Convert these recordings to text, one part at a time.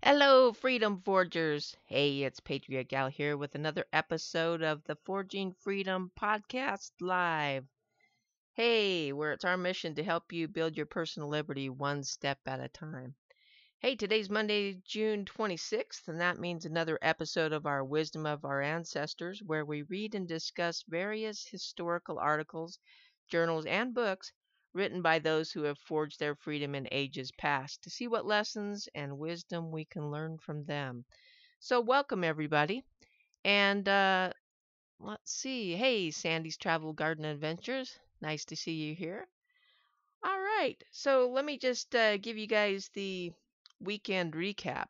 Hello, Freedom Forgers. Hey, it's Patriot Gal here with another episode of the Forging Freedom Podcast Live. Hey, where it's our mission to help you build your personal liberty one step at a time. Hey, today's Monday, June 26th, and that means another episode of our Wisdom of Our Ancestors, where we read and discuss various historical articles, journals, and books written by those who have forged their freedom in ages past to see what lessons and wisdom we can learn from them. So, welcome everybody. And let's see. Hey, Sandy's Travel Garden Adventures. Nice to see you here. All right. So, let me just give you guys the weekend recap.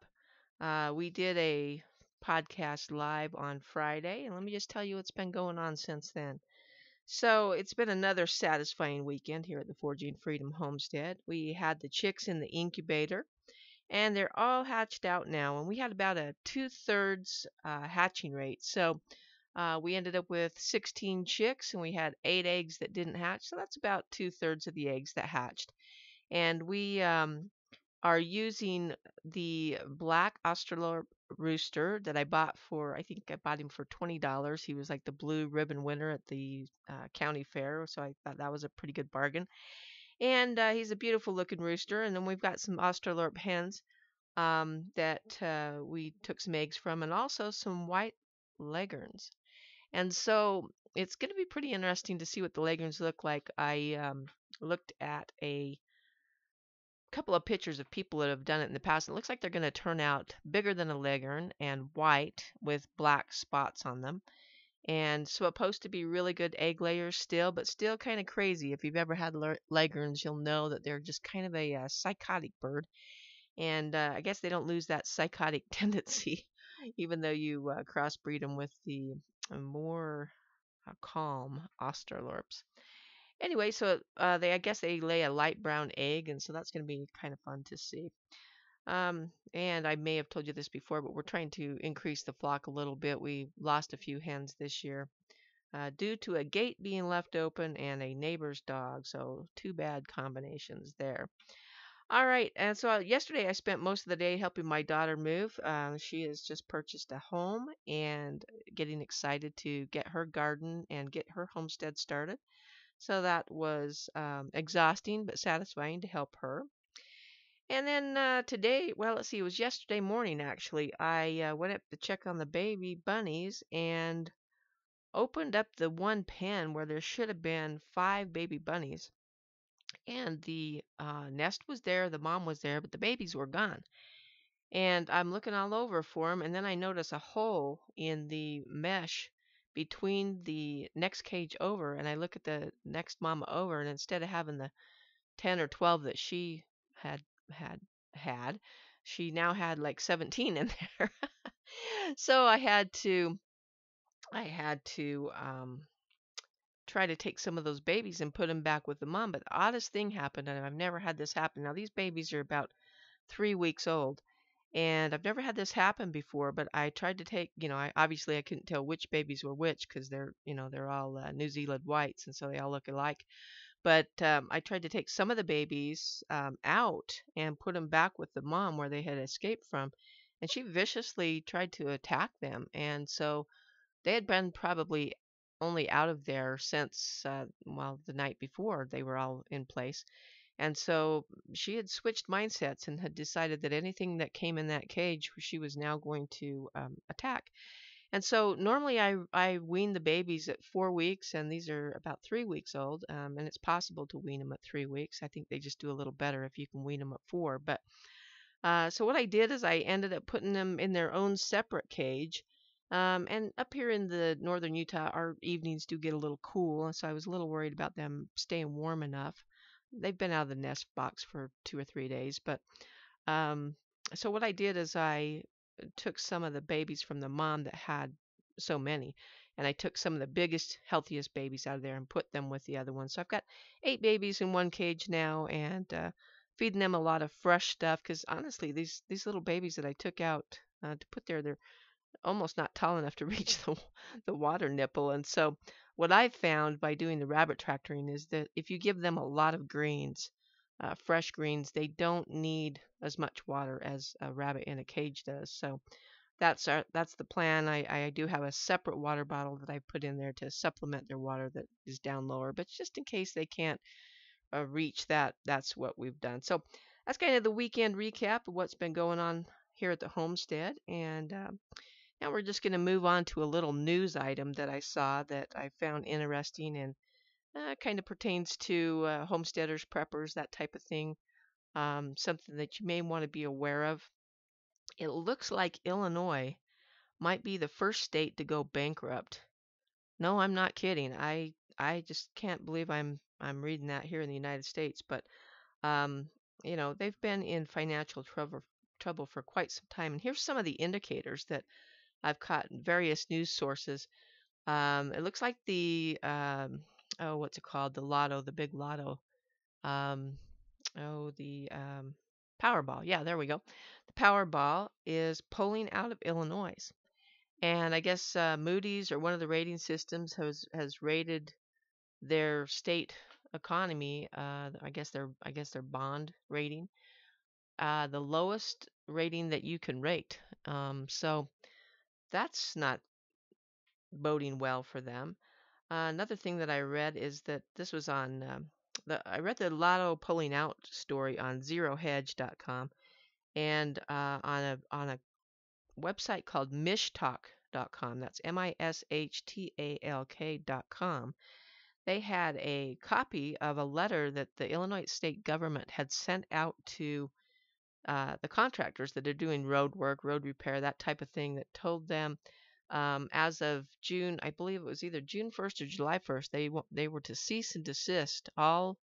We did a podcast live on Friday, and let me just tell you what's been going on since then. So it's been another satisfying weekend here at the Forging Freedom Homestead. We had the chicks in the incubator, and they're all hatched out now. And we had about a 2/3 hatching rate. So we ended up with 16 chicks, and we had 8 eggs that didn't hatch. So that's about 2/3 of the eggs that hatched. And we are using the black Australorp rooster that I bought for, I think I bought him for $20. He was like the blue ribbon winner at the county fair, so I thought that was a pretty good bargain. And he's a beautiful looking rooster. And then we've got some Australorp hens that we took some eggs from, and also some white leghorns. And so it's going to be pretty interesting to see what the leghorns look like. I looked at a couple of pictures of people that have done it in the past. It looks like they're going to turn out bigger than a leghorn and white with black spots on them. And so supposed to be really good egg layers still, but still kind of crazy. If you've ever had leghorns, you'll know that they're just kind of a psychotic bird. And I guess they don't lose that psychotic tendency, even though you crossbreed them with the more calm Australorps. Anyway, so I guess they lay a light brown egg, and so that's going to be kind of fun to see. And I may have told you this before, but we're trying to increase the flock a little bit. We lost a few hens this year due to a gate being left open and a neighbor's dog. So two bad combinations there. All right, and so yesterday I spent most of the day helping my daughter move. She has just purchased a home and getting excited to get her garden and get her homestead started. So that was exhausting but satisfying to help her. And then today, well, let's see, it was yesterday morning actually. I went up to check on the baby bunnies and opened up the one pen where there should have been 5 baby bunnies. And the nest was there, the mom was there, but the babies were gone. And I'm looking all over for them, and then I notice a hole in the mesh between the next cage over, and I look at the next mama over, and instead of having the 10 or 12 that she had had had, she now had like 17 in there. So I had to try to take some of those babies and put them back with the mom. But the oddest thing happened, and I've never had this happen. Now these babies are about 3 weeks old, and I've never had this happen before. But I tried to take, I obviously I couldn't tell which babies were which because they're all New Zealand whites, and so they all look alike. But I tried to take some of the babies out and put them back with the mom where they had escaped from, and she viciously tried to attack them. And so they had been probably only out of there since, well, the night before they were all in place. And so she had switched mindsets and had decided that anything that came in that cage, she was now going to attack. And so normally I wean the babies at 4 weeks, and these are about 3 weeks old. And it's possible to wean them at 3 weeks. I think they just do a little better if you can wean them at 4. But so what I did is I ended up putting them in their own separate cage. And up here in the northern Utah, our evenings do get a little cool, and so I was a little worried about them staying warm enough. They've been out of the nest box for 2 or 3 days, but um, so what I did is I took some of the babies from the mom that had so many, and I took some of the biggest, healthiest babies out of there and put them with the other ones. So I've got 8 babies in one cage now, and feeding them a lot of fresh stuff. Because honestly, these little babies that I took out to put there, they're almost not tall enough to reach the water nipple. And so what I've found by doing the rabbit tractoring is that if you give them a lot of greens, fresh greens, they don't need as much water as a rabbit in a cage does. So that's the plan. I do have a separate water bottle that I put in there to supplement their water that is down lower, but just in case they can't reach that, that's what we've done. So that's kind of the weekend recap of what's been going on here at the homestead. And now we're just going to move on to a little news item that I saw that I found interesting, and kind of pertains to homesteaders, preppers, that type of thing. Something that you may want to be aware of. It looks like Illinois might be the first state to go bankrupt. No, I'm not kidding. I just can't believe I'm reading that here in the United States. But um, they've been in financial trouble for quite some time. And here's some of the indicators that I've caught in various news sources. It looks like the oh, what's it called? The lotto, the big lotto. Um, the Powerball. Yeah, there we go. The Powerball is pulling out of Illinois, and I guess Moody's or one of the rating systems has rated their state economy. I guess their bond rating, the lowest rating that you can rate. So that's not boding well for them. Another thing that I read is that this was on I read the lotto pulling out story on zerohedge.com, and on a website called mishtalk.com. That's mishtalk.com. They had a copy of a letter that the Illinois state government had sent out to the contractors that are doing road work, road repair, that type of thing, that told them as of June, I believe it was either June 1st or July 1st, they were to cease and desist um,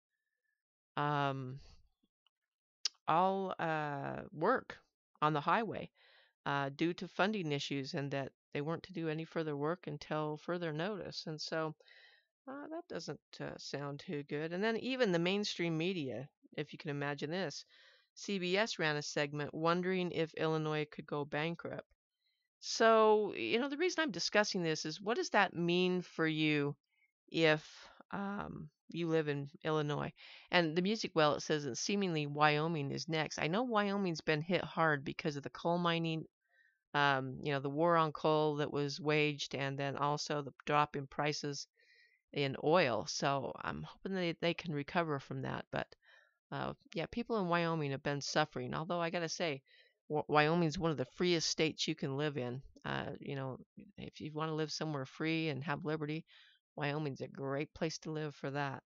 all work on the highway due to funding issues, and that they weren't to do any further work until further notice. And so that doesn't sound too good. And then even the mainstream media, if you can imagine this, CBS ran a segment wondering if Illinois could go bankrupt. So, the reason I'm discussing this is, what does that mean for you if you live in Illinois? And the music, well, it says that seemingly Wyoming is next. I know Wyoming's been hit hard because of the coal mining, the war on coal that was waged, and then also the drop in prices in oil. So I'm hoping they can recover from that. But yeah, people in Wyoming have been suffering. Although I gotta say, Wyoming's one of the freest states you can live in. If you want to live somewhere free and have liberty, Wyoming's a great place to live for that.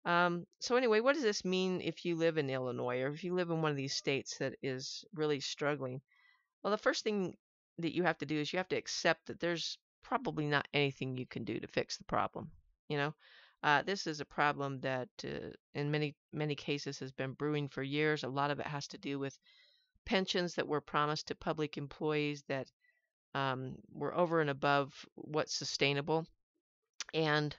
So anyway, what does this mean if you live in Illinois, or if you live in one of these states that is really struggling? Well, the first thing that you have to do is you have to accept that there's probably not anything you can do to fix the problem. You know, this is a problem that, in many cases, has been brewing for years. A lot of it has to do with pensions that were promised to public employees that were over and above what's sustainable, and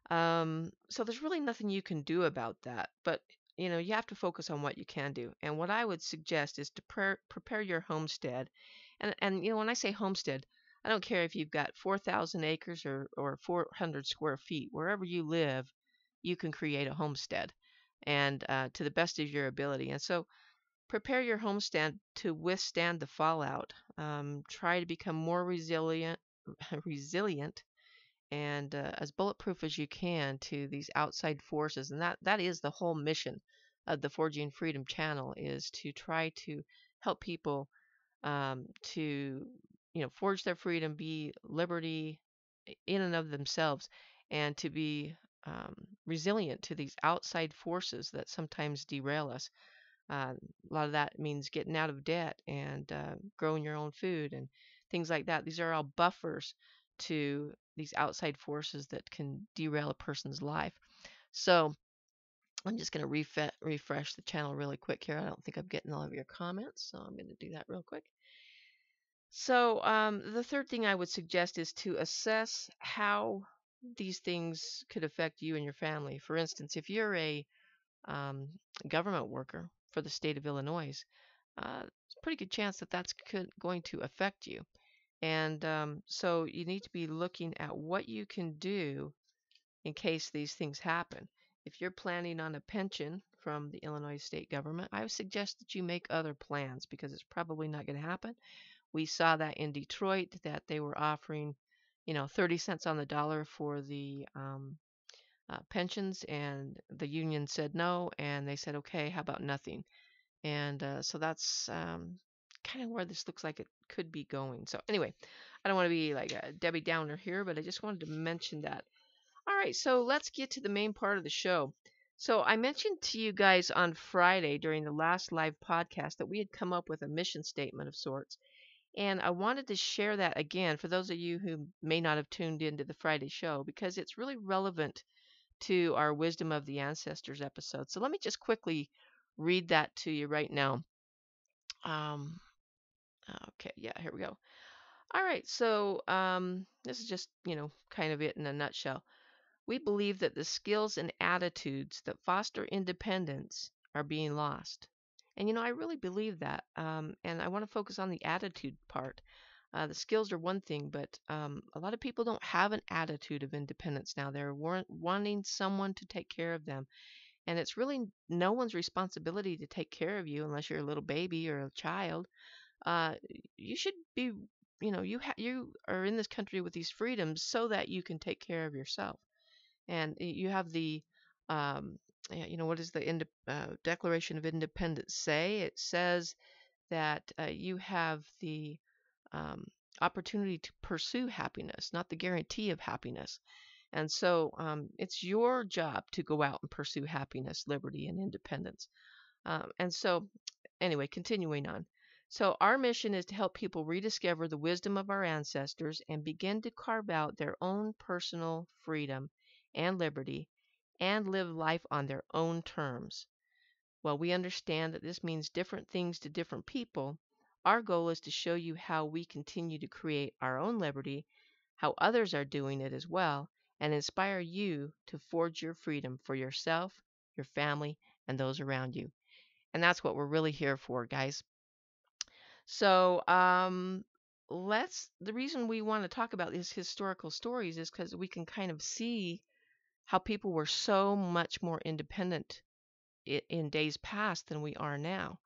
so there's really nothing you can do about that. But you have to focus on what you can do. And what I would suggest is to prepare your homestead. And when I say homestead, I don't care if you've got 4,000 acres or 400 square feet. Wherever you live, you can create a homestead, and to the best of your ability. And so prepare your homestead to withstand the fallout. Try to become more resilient and as bulletproof as you can to these outside forces. And that is the whole mission of the Forging Freedom channel, is to try to help people to forge their freedom, be liberty in and of themselves, and to be resilient to these outside forces that sometimes derail us. A lot of that means getting out of debt and growing your own food and things like that. These are all buffers to these outside forces that can derail a person's life. So I'm just going to refresh the channel really quick here. I don't think I'm getting all of your comments, so I'm going to do that real quick. So the third thing I would suggest is to assess how these things could affect you and your family. For instance, if you're a government worker for the state of Illinois, it's a pretty good chance that that's going to affect you. And so you need to be looking at what you can do in case these things happen. If you're planning on a pension from the Illinois state government, I would suggest that you make other plans, because it's probably not going to happen. We saw that in Detroit, that they were offering, 30 cents on the dollar for the pensions, and the union said no, and they said, okay, how about nothing? And so that's kind of where this looks like it could be going. So anyway, I don't want to be like a Debbie Downer here, but I just wanted to mention that. All right, so let's get to the main part of the show. So I mentioned to you guys on Friday during the last live podcast that we had come up with a mission statement of sorts. And I wanted to share that again for those of you who may not have tuned into the Friday show, because it's really relevant to our Wisdom of the Ancestors episode. So let me just quickly read that to you right now. Okay, yeah, here we go. All right, so this is just, kind of it in a nutshell. We believe that the skills and attitudes that foster independence are being lost. And, I really believe that. And I want to focus on the attitude part. The skills are one thing, but a lot of people don't have an attitude of independence now. They're wanting someone to take care of them. And it's really no one's responsibility to take care of you unless you're a little baby or a child. Uh, you should be, you are in this country with these freedoms so that you can take care of yourself. And you have the, what does the Declaration of Independence say? It says that you have the opportunity to pursue happiness, not the guarantee of happiness. And so it's your job to go out and pursue happiness, liberty, and independence. And so, anyway, continuing on. So our mission is to help people rediscover the wisdom of our ancestors and begin to carve out their own personal freedom and liberty and live life on their own terms. While we understand that this means different things to different people, our goal is to show you how we continue to create our own liberty, how others are doing it as well, and inspire you to forge your freedom for yourself, your family, and those around you. And that's what we're really here for, guys. So, the reason we want to talk about these historical stories is because we can kind of see how people were so much more independent in days past than we are now.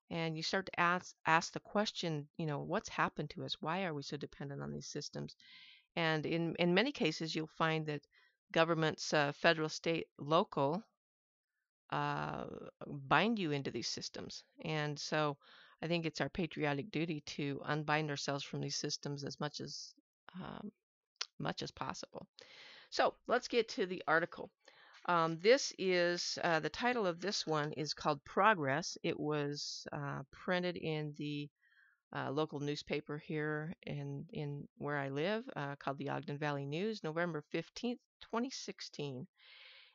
And you start to ask the question, what's happened to us? Why are we so dependent on these systems? And in many cases, you'll find that governments, federal, state, local, uh, bind you into these systems. And so I think it's our patriotic duty to unbind ourselves from these systems um, much as possible. So let's get to the article. This is the title of this one is called Progress. It was printed in the local newspaper here in where I live, called the Ogden Valley News, November 15th, 2016.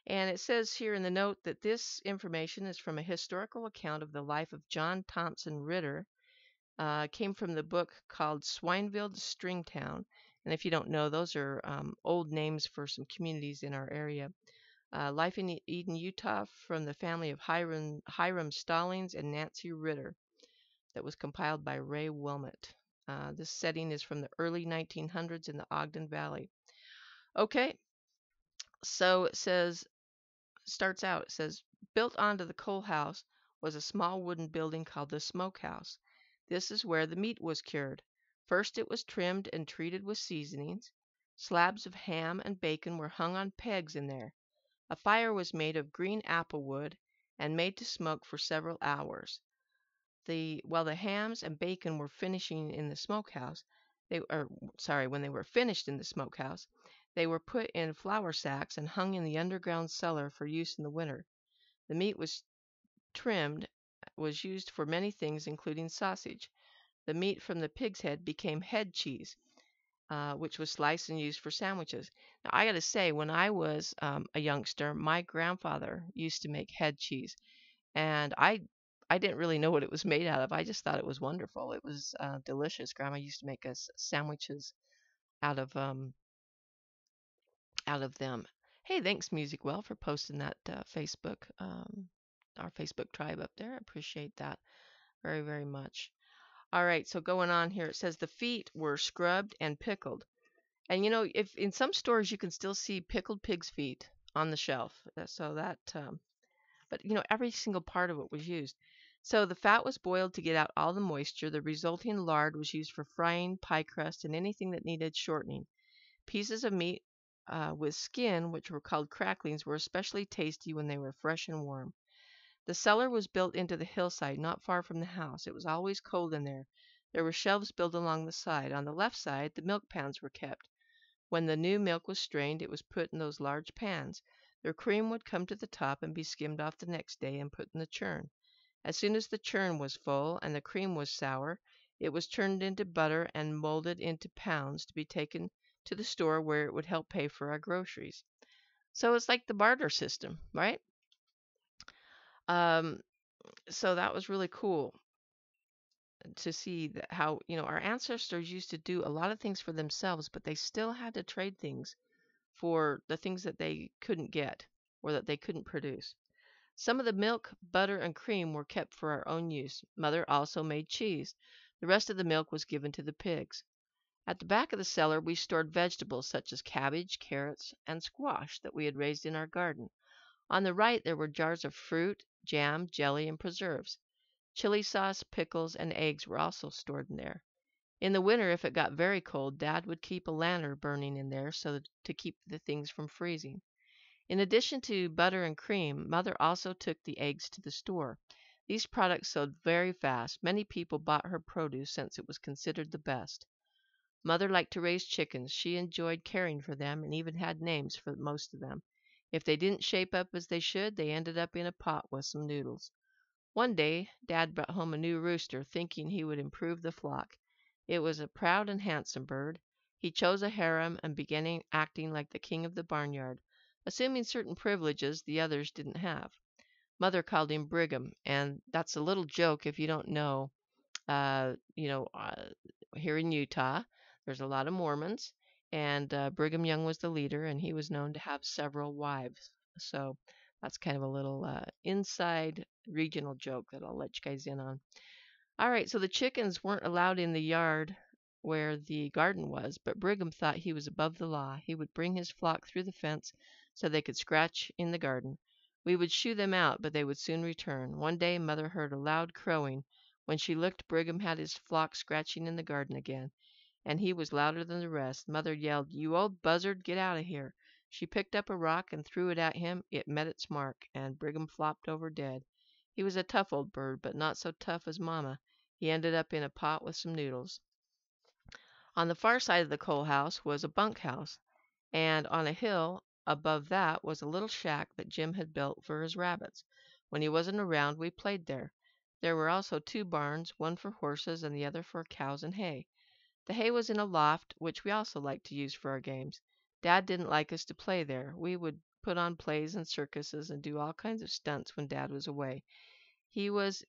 And it says here in the note that this information is from a historical account of the life of John Thompson Ritter. Came from the book called Swineville to Stringtown. And if you don't know, those are old names for some communities in our area. Life in Eden, Utah, from the family of Hiram Stallings and Nancy Ritter, that was compiled by Ray Wilmot. This setting is from the early 1900s in the Ogden Valley. Okay, so it says, built onto the coal house was a small wooden building called the smokehouse. This is where the meat was cured. First it was trimmed and treated with seasonings. Slabs of ham and bacon were hung on pegs in there. A fire was made of green apple wood and made to smoke for several hours. While the hams and bacon were finishing in the smokehouse, when they were finished in the smokehouse, they were put in flour sacks and hung in the underground cellar for use in the winter. The meat was used for many things, including sausage. The meat from the pig's head became head cheese, which was sliced and used for sandwiches. Now, I got to say, when I was a youngster, my grandfather used to make head cheese, and I didn't really know what it was made out of. I just thought it was wonderful. It was delicious. Grandma used to make us sandwiches out of them. Hey, thanks, Music Well, for posting that our Facebook tribe up there. I appreciate that very, very much. All right, so going on here, it says the feet were scrubbed and pickled. And if in some stores you can still see pickled pig's feet on the shelf. But every single part of it was used. So the fat was boiled to get out all the moisture. The resulting lard was used for frying, pie crust, and anything that needed shortening. Pieces of meat with skin, which were called cracklings, were especially tasty when they were fresh and warm. The cellar was built into the hillside, not far from the house. It was always cold in there. There were shelves built along the side. On the left side, the milk pans were kept. When the new milk was strained, it was put in those large pans. The cream would come to the top and be skimmed off the next day and put in the churn. As soon as the churn was full and the cream was sour, it was turned into butter and molded into pounds to be taken to the store where it would help pay for our groceries. So it's like the barter system, right? So that was really cool to see how our ancestors used to do a lot of things for themselves, but they still had to trade things for the things that they couldn't get or that they couldn't produce. Some of the milk, butter, and cream were kept for our own use. Mother also made cheese. The rest of the milk was given to the pigs. At the back of the cellar, we stored vegetables such as cabbage, carrots, and squash that we had raised in our garden. On the right, there were jars of fruit, jam, jelly, and preserves. Chili sauce, pickles, and eggs were also stored in there. In the winter, if it got very cold, Dad would keep a lantern burning in there to keep the things from freezing. In addition to butter and cream, Mother also took the eggs to the store. These products sold very fast. Many people bought her produce since it was considered the best. Mother liked to raise chickens. She enjoyed caring for them and even had names for most of them. If they didn't shape up as they should, they ended up in a pot with some noodles. One day, Dad brought home a new rooster, thinking he would improve the flock. It was a proud and handsome bird. He chose a harem and began acting like the king of the barnyard, assuming certain privileges the others didn't have. Mother called him Brigham, and that's a little joke if you don't know. Uh, you know, uh, Here in Utah, there's a lot of Mormons, and Brigham Young was the leader, and he was known to have several wives. So that's kind of a little inside regional joke that I'll let you guys in on. All right, so the chickens weren't allowed in the yard where the garden was, but Brigham thought he was above the law. He would bring his flock through the fence so they could scratch in the garden. We would shoo them out, but they would soon return. One day Mother heard a loud crowing. When she looked, Brigham had his flock scratching in the garden again, and he was louder than the rest. Mother yelled, "You old buzzard, get out of here." She picked up a rock and threw it at him. It met its mark, and Brigham flopped over dead. He was a tough old bird, but not so tough as Mama. He ended up in a pot with some noodles. On the far side of the coal house was a bunk house, and on a hill above that was a little shack that Jim had built for his rabbits. When he wasn't around, we played there. There were also two barns, one for horses and the other for cows and hay. The hay was in a loft, which we also liked to use for our games. Dad didn't like us to play there. We would put on plays and circuses and do all kinds of stunts when Dad was away. He was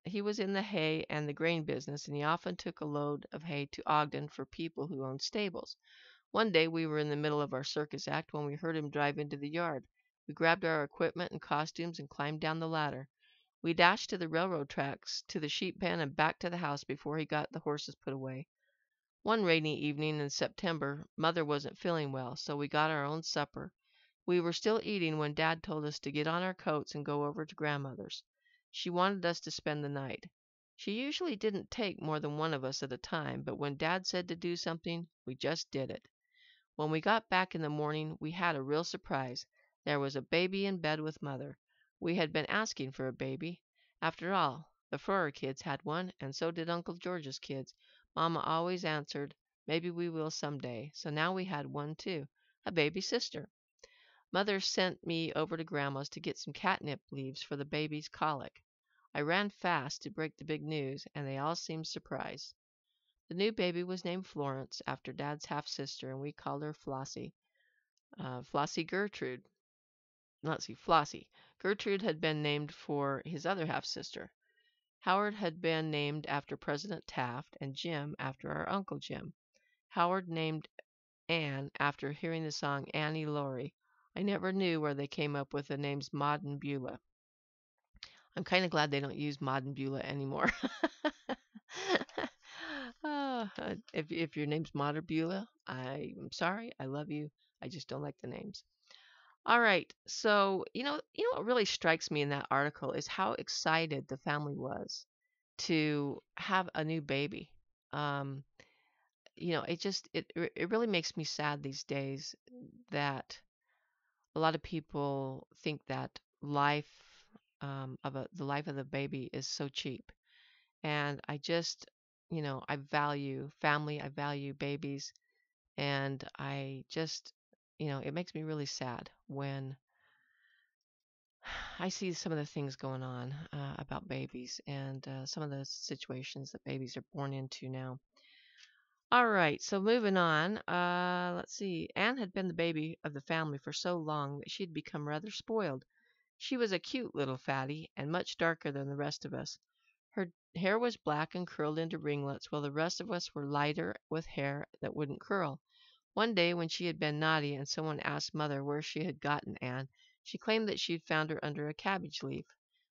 he was in the hay and the grain business, and he often took a load of hay to Ogden for people who owned stables. One day we were in the middle of our circus act when we heard him drive into the yard. We grabbed our equipment and costumes and climbed down the ladder. We dashed to the railroad tracks, to the sheep pen, and back to the house before he got the horses put away. One rainy evening in September, Mother wasn't feeling well, so we got our own supper. We were still eating when Dad told us to get on our coats and go over to Grandmother's. She wanted us to spend the night. She usually didn't take more than one of us at a time, but when Dad said to do something, we just did it. When we got back in the morning, we had a real surprise. There was a baby in bed with Mother. We had been asking for a baby. After all, the Furrer kids had one, and so did Uncle George's kids. Mama always answered, "Maybe we will someday." So now we had one too, a baby sister. Mother sent me over to Grandma's to get some catnip leaves for the baby's colic. I ran fast to break the big news, and they all seemed surprised. The new baby was named Florence, after Dad's half-sister, and we called her Flossie. Flossie Gertrude. Let's see, Flossie. Gertrude had been named for his other half-sister. Howard had been named after President Taft, and Jim after our Uncle Jim. Howard named Anne after hearing the song Annie Laurie. I never knew where they came up with the names Maud and Beulah. I'm kind of glad they don't use Maud and Beulah anymore. If your name's Maud or Beulah, I'm sorry. I love you. I just don't like the names. All right. So, what really strikes me in that article is how excited the family was to have a new baby. Um, it really makes me sad these days that a lot of people think that life the life of the baby is so cheap. And I just, I value family, I value babies, and I just, it makes me really sad when I see some of the things going on about babies and some of the situations that babies are born into now. All right, so moving on. Let's see. Anne had been the baby of the family for so long that she had become rather spoiled. She was a cute little fatty and much darker than the rest of us. Her hair was black and curled into ringlets, while the rest of us were lighter with hair that wouldn't curl. One day when she had been naughty and someone asked Mother where she had gotten Anne, she claimed that she had found her under a cabbage leaf.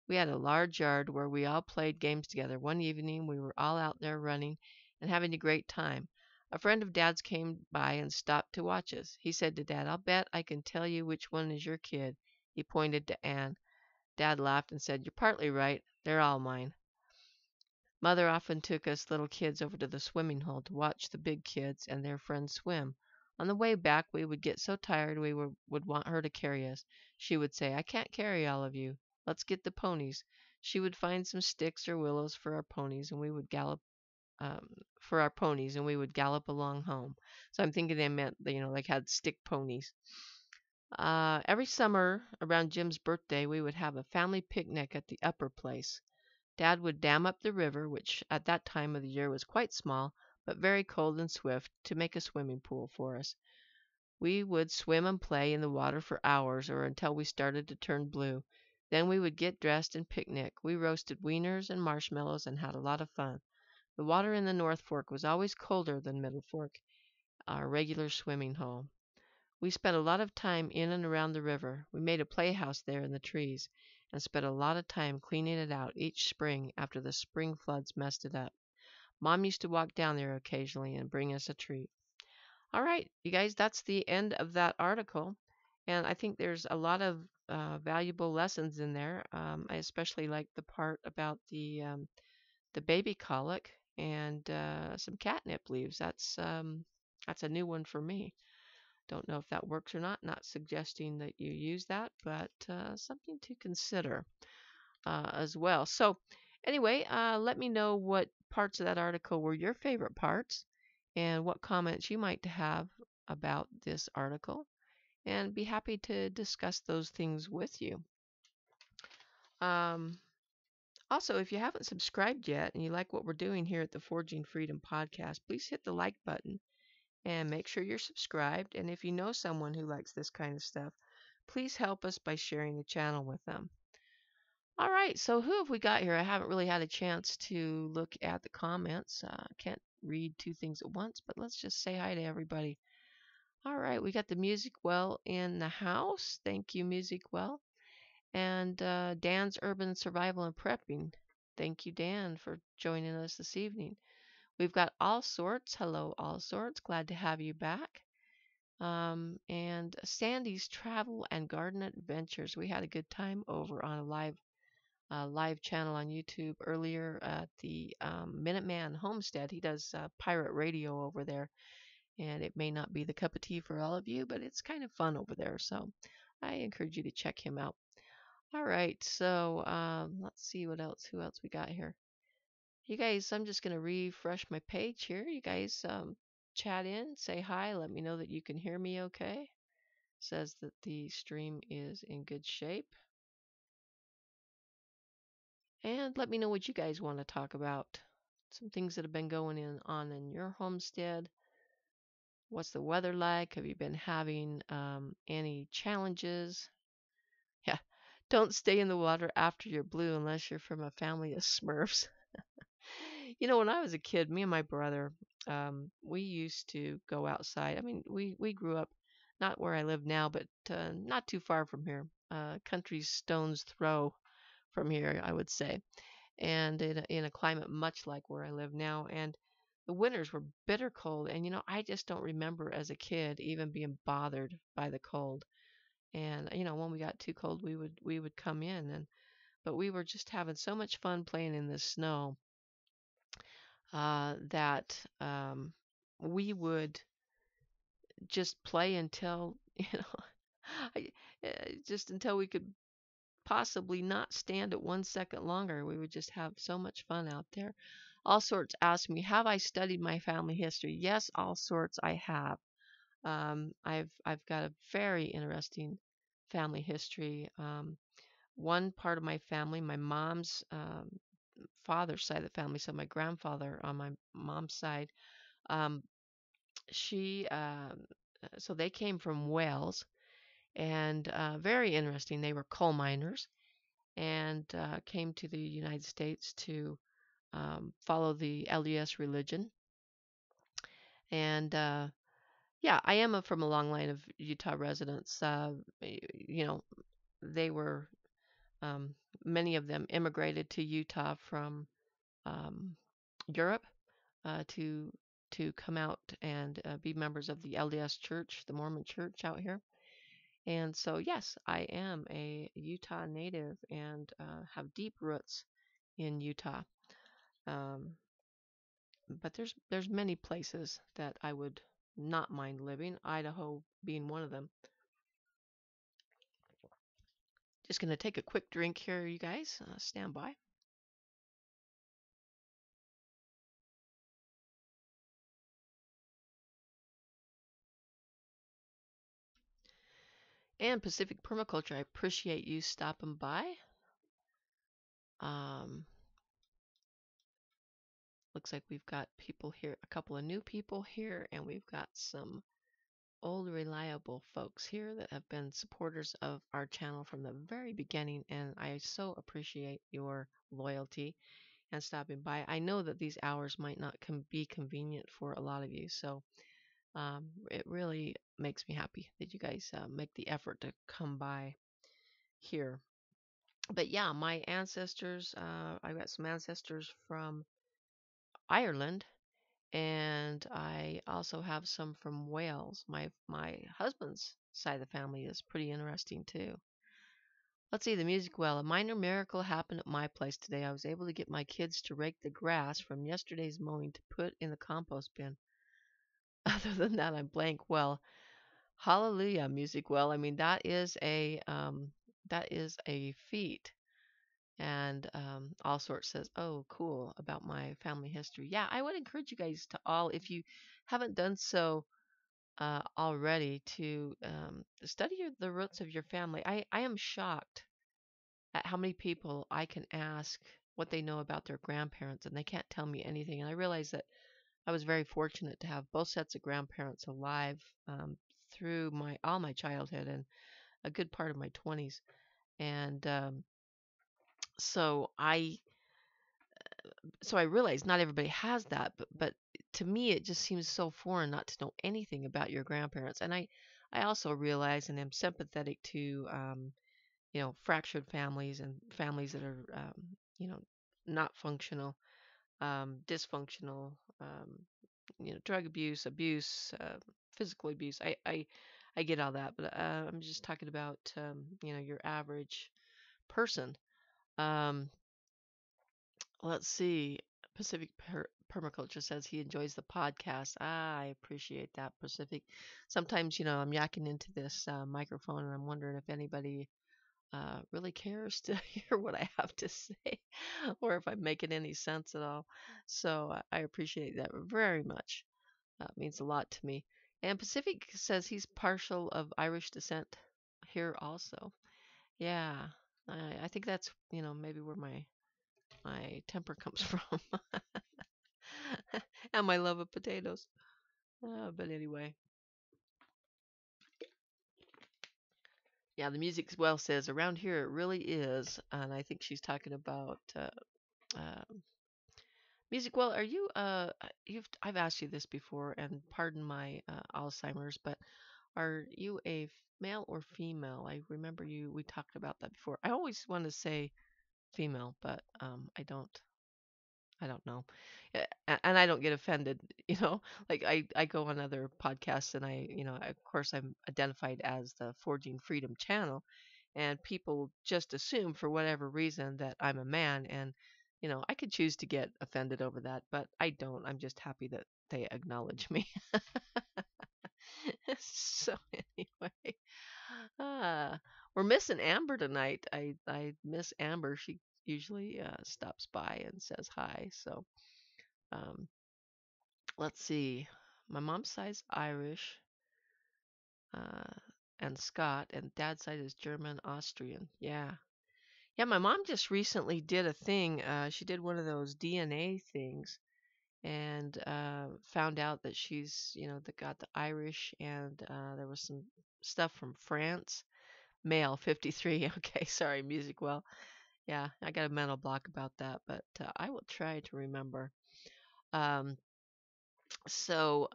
We had a large yard where we all played games together. One evening we were all out there running and having a great time. A friend of Dad's came by and stopped to watch us. He said to Dad, "I'll bet I can tell you which one is your kid." He pointed to Anne. Dad laughed and said, "You're partly right. They're all mine." Mother often took us little kids over to the swimming hole to watch the big kids and their friends swim. On the way back, we would get so tired would want her to carry us. She would say, "I can't carry all of you. Let's get the ponies." She would find some sticks or willows for our ponies, and we would gallop along home. So I'm thinking they meant, like had stick ponies. Every summer around Jim's birthday, we would have a family picnic at the upper place. Dad would dam up the river, which at that time of the year was quite small, but very cold and swift, to make a swimming pool for us. We would swim and play in the water for hours or until we started to turn blue. Then we would get dressed and picnic. We roasted wieners and marshmallows and had a lot of fun. The water in the North Fork was always colder than Middle Fork, our regular swimming hole. We spent a lot of time in and around the river. We made a playhouse there in the trees and spent a lot of time cleaning it out each spring after the spring floods messed it up. Mom used to walk down there occasionally and bring us a treat. All right, you guys, that's the end of that article. And I think there's a lot of valuable lessons in there. I especially like the part about the baby colic and some catnip leaves. That's a new one for me. Don't know if that works or not. Not suggesting that you use that, but something to consider as well. So, anyway, let me know what parts of that article were your favorite parts and what comments you might have about this article, and be happy to discuss those things with you. Um, Also, if you haven't subscribed yet and you like what we're doing here at the Forging Freedom podcast, please hit the like button and make sure you're subscribed. And if you know someone who likes this kind of stuff, please help us by sharing the channel with them. All right, so who have we got here? I haven't really had a chance to look at the comments. Can't read two things at once, but let's just say hi to everybody. All right, we got the Music Well in the house. Thank you, Music Well. And Dan's Urban Survival and Prepping. Thank you, Dan, for joining us this evening. We've got All Sorts. Hello, All Sorts. Glad to have you back. And Sandy's Travel and Garden Adventures. We had a good time over on a live channel on YouTube earlier at the Minuteman Homestead. He does pirate radio over there, and it may not be the cup of tea for all of you, but it's kind of fun over there. So I encourage you to check him out. All right, so let's see who else we got here. You guys, I'm just going to refresh my page here. You guys chat in, say hi, let me know that you can hear me okay. Says that the stream is in good shape. And let me know what you guys want to talk about. Some things that have been going on in your homestead. What's the weather like? Have you been having any challenges? Yeah, don't stay in the water after you're blue unless you're from a family of Smurfs. You know, when I was a kid, me and my brother, we used to go outside. I mean, we grew up not where I live now, but not too far from here. Country's stone's throw from here, I would say, and in a climate much like where I live now. And the winters were bitter cold, and you know, I just don't remember as a kid even being bothered by the cold. And you know, when we got too cold, we would come in, and but we were just having so much fun playing in the snow that we would just play until I, just until we could possibly not stand it 1 second longer. We would just have so much fun out there. All Sorts asked me, have I studied my family history? Yes, All Sorts, I have. I've got a very interesting family history. One part of my family, my mom's father's side of the family, so my grandfather on my mom's side, um, she so they came from Wales, and very interesting. They were coal miners and came to the United States to follow the LDS religion. And yeah, I am from a long line of Utah residents. You know, they were um, many of them immigrated to Utah from um, Europe to come out and be members of the LDS Church, the Mormon Church out here. And so, yes, I am a Utah native and have deep roots in Utah. Um, but there's many places that I would not mind living, Idaho being one of them. Just going to take a quick drink here, you guys. Stand by. And Pacific Permaculture, I appreciate you stopping by. Um, Looks like we've got people here, a couple of new people here, and we've got some old reliable folks here that have been supporters of our channel from the very beginning, and I so appreciate your loyalty and stopping by. I know that these hours might not be convenient for a lot of you, so it really makes me happy that you guys make the effort to come by here. But yeah, my ancestors, I've got some ancestors from Ireland, and I also have some from Wales. My husband's side of the family is pretty interesting too. Let's see, the music well. A minor miracle happened at my place today. I was able to get my kids to rake the grass from yesterday's mowing to put in the compost bin. Other than that, I'm blank. Well, hallelujah, music well. I mean, that is a feat. And all sorts says, "Oh, cool about my family history." Yeah, I would encourage you guys to all, if you haven't done so already, to study the roots of your family. I am shocked at how many people I can ask what they know about their grandparents, and they can't tell me anything. And I realize that I was very fortunate to have both sets of grandparents alive through my all my childhood and a good part of my 20s. And so I so I realize not everybody has that, but to me it just seems so foreign not to know anything about your grandparents. And I also realize and am sympathetic to fractured families and families that are you know not functional, dysfunctional, drug abuse, physical abuse. I get all that, but I'm just talking about your average person. Um, let's see. Pacific Permaculture says he enjoys the podcast. I appreciate that, Pacific. Sometimes, I'm yakking into this microphone and I'm wondering if anybody really cares to hear what I have to say or if I'm making any sense at all. So I appreciate that very much. It means a lot to me. And Pacific says he's partial of Irish descent here also. Yeah, I think that's, maybe where my temper comes from and my love of potatoes. But anyway, yeah, the music well says around here it really is, and I think she's talking about uh, music. Well, are you I've asked you this before, and pardon my Alzheimer's, but are you a male or female? I remember we talked about that before. I always want to say female, but I don't know. And I don't get offended, like I go on other podcasts and of course I'm identified as the Forging Freedom channel, and people just assume for whatever reason that I'm a man, and I could choose to get offended over that, but I don't. I'm just happy that they acknowledge me. So anyway, uh, we're missing Amber tonight. I miss Amber. She usually stops by and says hi. So um, let's see. My mom's side's Irish uh, and Scott, and dad's side is German, Austrian. Yeah. Yeah, my mom just recently did a thing. She did one of those DNA things and found out that she's, got the Irish, and there was some stuff from France. Male, 53. Okay, sorry, music. Well, yeah, I got a mental block about that, but I will try to remember. Um, so,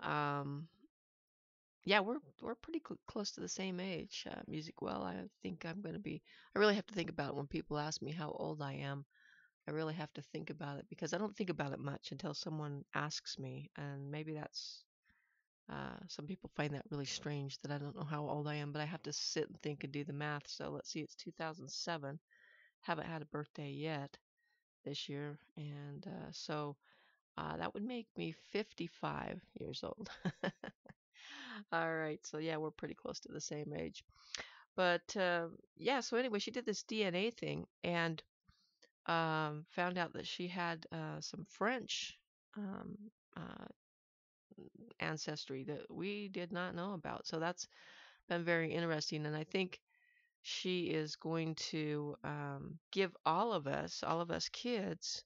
yeah, we're pretty close to the same age. Music. Well, I think I'm going to be. I really have to think about it when people ask me how old I am. I really have to think about it because I don't think about it much until someone asks me, and maybe that's. Some people find that really strange that I don't know how old I am, but I have to sit and think and do the math. So let's see, it's 2007. Haven't had a birthday yet this year, and so that would make me 55 years old. All right, so yeah, we're pretty close to the same age. But yeah, so anyway, she did this DNA thing and found out that she had some French um, uh, ancestry that we did not know about. So that's been very interesting, and I think she is going to give all of us kids,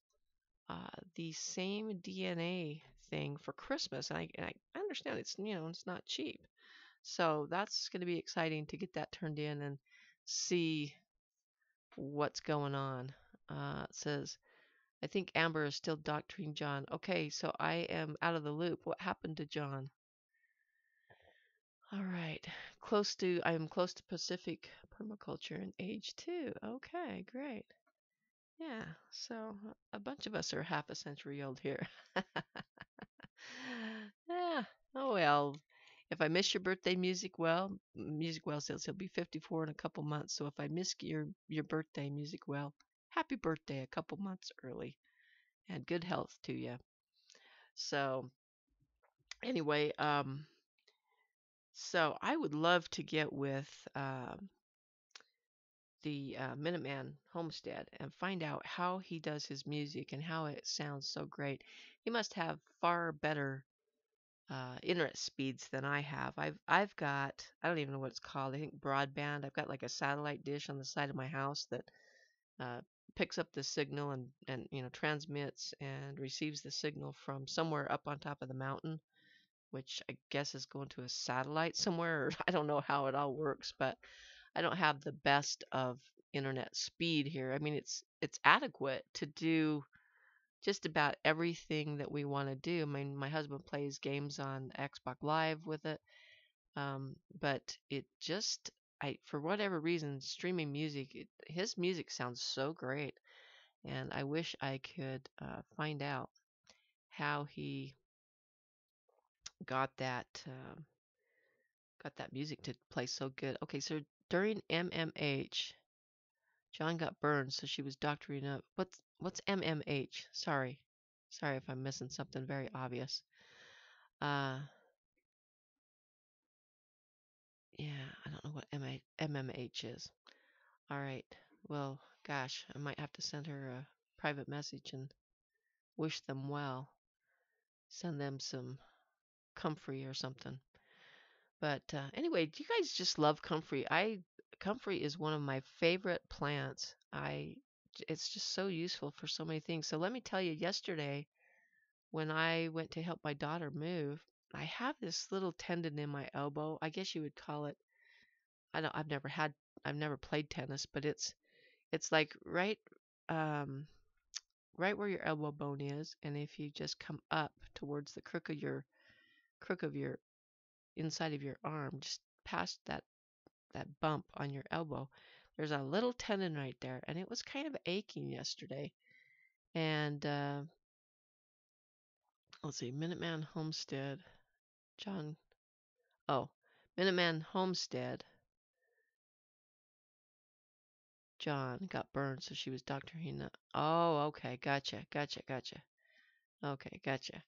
the same DNA thing for Christmas. And I understand it's it's not cheap. So that's going to be exciting to get that turned in and see what's going on. It says, I think Amber is still doctoring John. Okay, so I am out of the loop. What happened to John? All right. I am close to Pacific permaculture in age 2. Okay, great. Yeah, so a bunch of us are half a century old here. Yeah. Oh well. If I miss your birthday, Music Well says he'll be 54 in a couple months. So if I miss your birthday, Music Well, happy birthday a couple months early, and good health to you. So anyway, so I would love to get with the Minuteman Homestead and find out how he does his music and how it sounds so great. He must have far better internet speeds than I have. I've got, I don't even know what it's called. I think broadband. I've got like a satellite dish on the side of my house that uh, picks up the signal and transmits and receives the signal from somewhere up on top of the mountain, which I guess is going to a satellite somewhere. Or I don't know how it all works, but I don't have the best of internet speed here. I mean, it's adequate to do just about everything that we want to do. I mean, my husband plays games on Xbox Live with it, but it just, for whatever reason, streaming music, his music sounds so great, and I wish I could find out how he got that music to play so good. Okay, so during MMH, John got burned, so she was doctoring up. What's MMH? Sorry if I'm missing something very obvious. Uh, yeah, I don't know what MMH is. All right. Well, gosh, I might have to send her a private message and wish them well. Send them some comfrey or something. But anyway, do you guys just love comfrey? Comfrey is one of my favorite plants. It's just so useful for so many things. So let me tell you, yesterday when I went to help my daughter move, I have this little tendon in my elbow. I guess you would call it. I don't. I've never played tennis, but it's like um, right where your elbow bone is, and if you just come up towards the crook of your inside of your arm, just past that bump on your elbow, there's a little tendon right there, and it was kind of aching yesterday. And let's see, Minuteman Homestead, John. Oh, Minuteman Homestead, John got burned, so she was doctoring up. Oh, okay, gotcha. Okay, gotcha.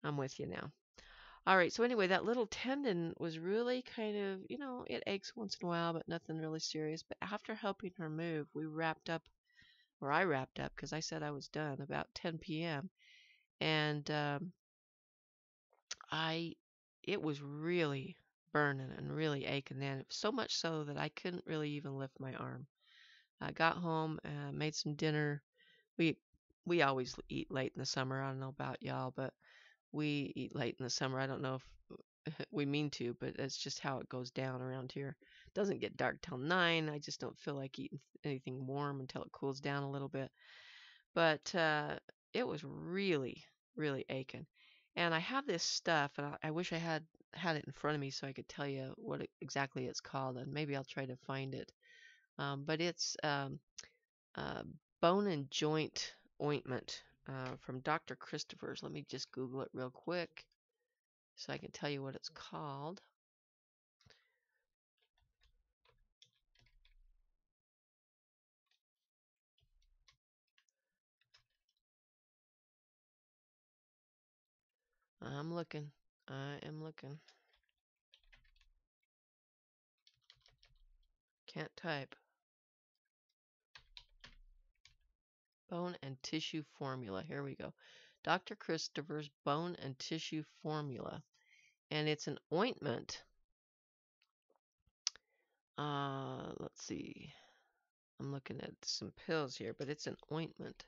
I'm with you now. All right, so anyway, that little tendon was really kind of, it aches once in a while, but nothing really serious. But after helping her move, I wrapped up because I said I was done about 10 p.m. And I, it was really burning and really aching then, so much so that I couldn't really even lift my arm. I got home, made some dinner. We we always eat late in the summer. I don't know about y'all, but we eat late in the summer. I don't know if we mean to, but it's just how it goes down around here. It doesn't get dark till 9. I just don't feel like eating anything warm until it cools down a little bit. But it was really, really aching. And I have this stuff, and I wish I had it in front of me so I could tell you what exactly it's called, and maybe I'll try to find it. But it's uh, bone and joint ointment from Dr. Christopher's. Let me just Google it real quick so I can tell you what it's called. I'm looking. I am looking. Can't type. Bone and tissue formula. Here we go. Dr. Christopher's bone and tissue formula. And it's an ointment. Let's see. I'm looking at some pills here, but it's an ointment.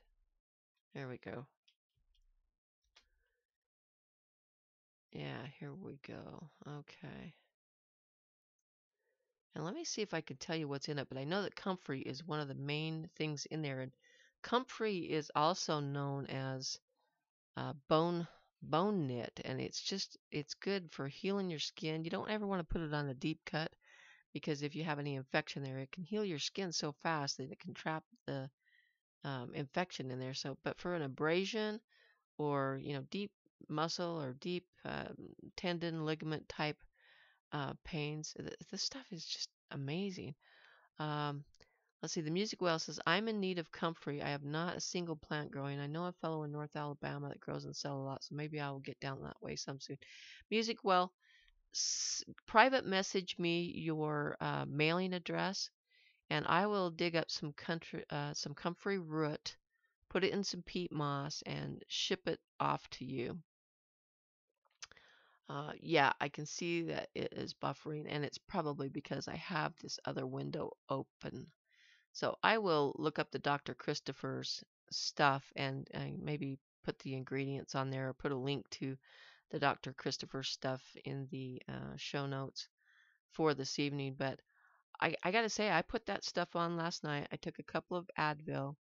There we go. Yeah, here we go. Okay. And let me see if I can tell you what's in it, but I know that comfrey is one of the main things in there. And comfrey is also known as bone knit, and it's good for healing your skin. You don't ever want to put it on a deep cut because if you have any infection there, it can heal your skin so fast that it can trap the infection in there. So, but for an abrasion or deep muscle or deep tendon ligament type pains, this stuff is just amazing. Um, let's see. The Music Well says, I'm in need of comfrey. I have not a single plant growing. I know a fellow in North Alabama that grows and sells a lot, so maybe I will get down that way some soon. Music Well, private message me your mailing address, and I will dig up some comfrey root, put it in some peat moss, and ship it off to you. Yeah, I can see that it is buffering, and it's probably because I have this other window open. So I will look up the Dr. Christopher's stuff and maybe put the ingredients on there or put a link to the Dr. Christopher stuff in the show notes for this evening. But I got to say, I put that stuff on last night. I took a couple of Advil,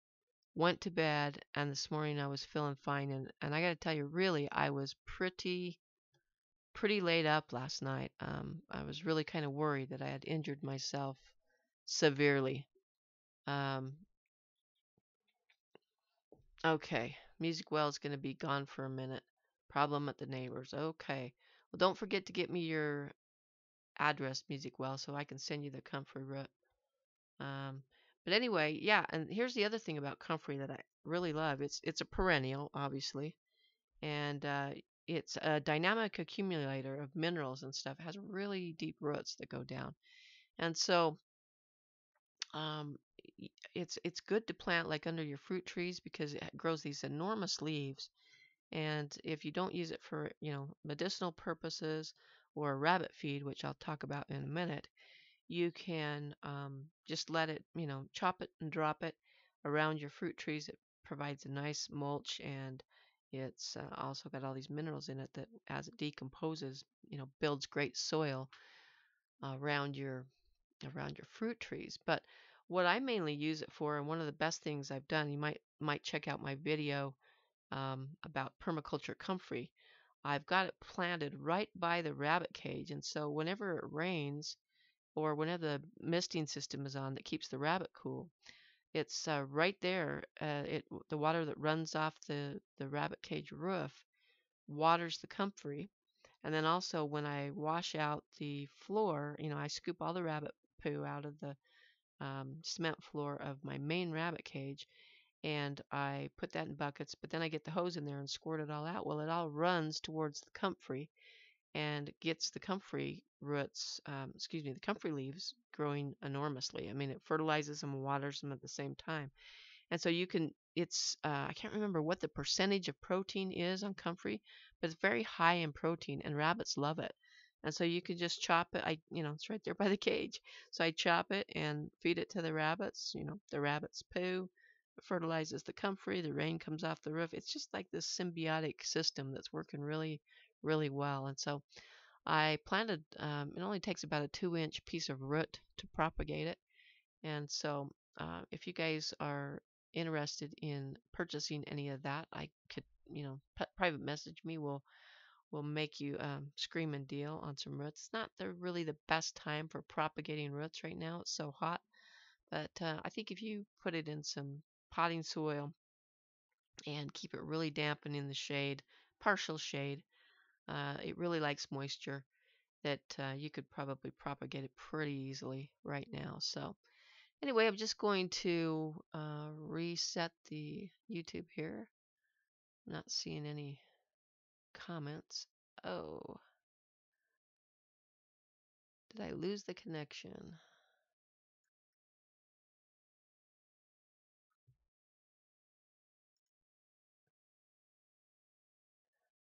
went to bed, and this morning I was feeling fine. And I got to tell you, really, I was pretty laid up last night. I was really kind of worried that I had injured myself severely. Um, okay, Music Well is going to be gone for a minute. Problem at the neighbors. Okay. Well, don't forget to get me your address, Music Well, so I can send you the comfrey root. Um, but anyway, yeah. And here's the other thing about comfrey that I really love. It's a perennial, obviously, and it's a dynamic accumulator of minerals and stuff. It has really deep roots that go down, and so um, it's good to plant like under your fruit trees because it grows these enormous leaves. And if you don't use it for medicinal purposes or rabbit feed, which I'll talk about in a minute, you can just let it, chop it and drop it around your fruit trees. It provides a nice mulch, and it's also got all these minerals in it that, as it decomposes, builds great soil around your fruit trees. But what I mainly use it for, and one of the best things I've done, you might check out my video about permaculture comfrey. I've got it planted right by the rabbit cage, and so whenever it rains or whenever the misting system is on that keeps the rabbit cool, it's right there. The water that runs off the rabbit cage roof waters the comfrey, and then also when I wash out the floor, I scoop all the rabbit poo out of the cement floor of my main rabbit cage, and I put that in buckets, but then I get the hose in there and squirt it all out. Well, it all runs towards the comfrey and gets the comfrey roots, the comfrey leaves growing enormously. I mean, it fertilizes them and waters them at the same time. And so I can't remember what the percentage of protein is on comfrey, but it's very high in protein, and rabbits love it. And so you can just chop it. It's right there by the cage. So I chop it and feed it to the rabbits. The rabbits poo, fertilizes the comfrey, the rain comes off the roof. It's just like this symbiotic system that's working really, really well. And so I planted, it only takes about a 2-inch piece of root to propagate it. And so if you guys are interested in purchasing any of that, I could, private message me. We'll make you scream and deal on some roots. It's not really the best time for propagating roots right now. It's so hot. But I think if you put it in some potting soil and keep it really damp and in the shade, partial shade, it really likes moisture, that you could probably propagate it pretty easily right now. So anyway, I'm just going to reset the YouTube here. I'm not seeing any comments. Oh, did I lose the connection?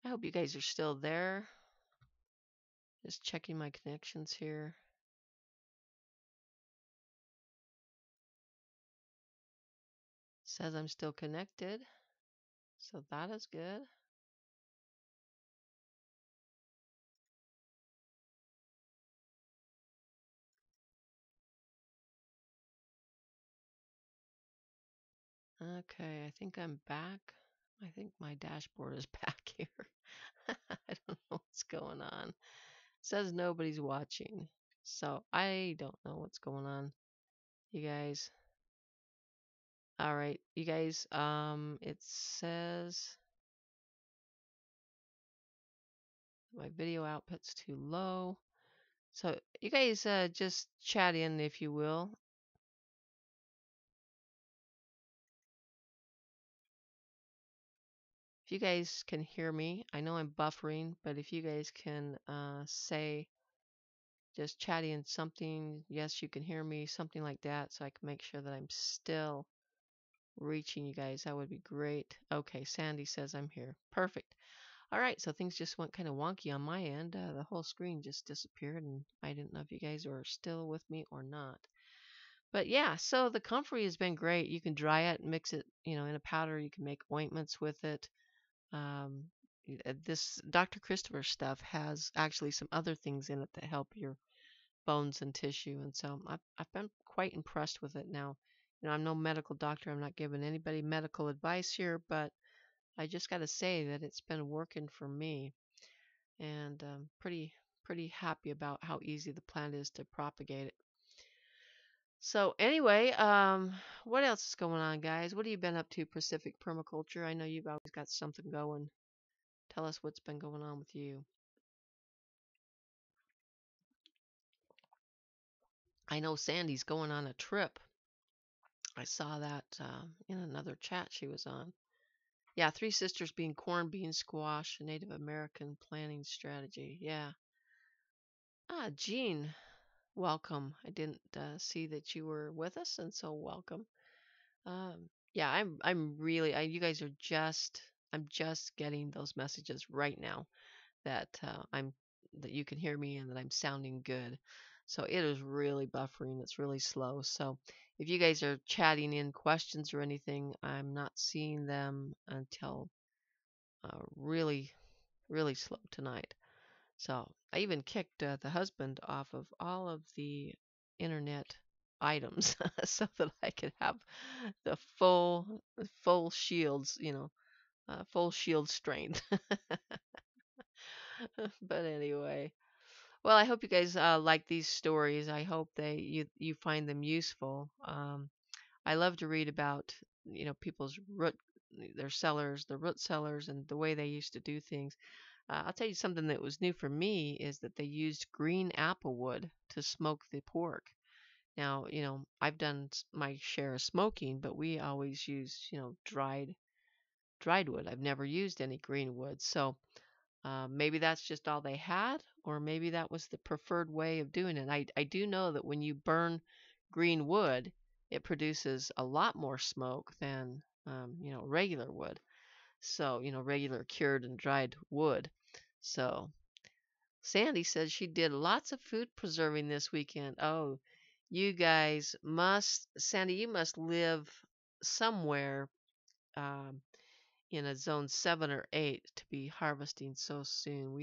I hope you guys are still there. Just checking my connections here. Says I'm still connected, so that is good. Okay, I think I'm back. I think my dashboard is back here. I don't know what's going on. It says nobody's watching. So I don't know what's going on. You guys. All right, you guys, it says my video output's too low. So you guys just chat in if you will. If you guys can hear me, I know I'm buffering, but if you guys can say, just chat in something, yes, you can hear me, something like that, so I can make sure that I'm still reaching you guys, that would be great. Okay, Sandy says I'm here. Perfect. All right, so things just went kind of wonky on my end. The whole screen just disappeared, and I didn't know if you guys were still with me or not. But yeah, so the comfrey has been great. You can dry it, mix it, in a powder. You can make ointments with it. Um, this Dr. Christopher stuff has actually some other things in it that help your bones and tissue, and so I've been quite impressed with it. Now, I'm no medical doctor. I'm not giving anybody medical advice here, but I just got to say that it's been working for me, and pretty happy about how easy the plant is to propagate it. So anyway, what else is going on, guys? What have you been up to, Pacific Permaculture? I know you've always got something going. Tell us what's been going on with you. I know Sandy's going on a trip. I saw that in another chat she was on. Yeah, Three Sisters being corn, beans, squash, Native American planting strategy. Yeah. Ah, Jean, welcome. I didn't see that you were with us, and so welcome. Yeah, I'm really you guys are I'm just getting those messages right now that that you can hear me and that I'm sounding good. So it is really buffering. It's really slow. So if you guys are chatting in questions or anything, I'm not seeing them until really, really slow tonight. So I even kicked the husband off of all of the internet items so that I could have the full shields, full shield strength. But anyway, well, I hope you guys like these stories. I hope you find them useful. I love to read about people's their sellers, the root sellers, and the way they used to do things. I'll tell you something that was new for me is that they used green apple wood to smoke the pork. Now, I've done my share of smoking, but we always use, dried wood. I've never used any green wood. So maybe that's just all they had, or maybe that was the preferred way of doing it. I do know that when you burn green wood, it produces a lot more smoke than, regular wood. So, regular cured and dried wood. So, Sandy says she did lots of food preserving this weekend. Oh, you guys must, Sandy, you must live somewhere um, in a zone 7 or 8 to be harvesting so soon.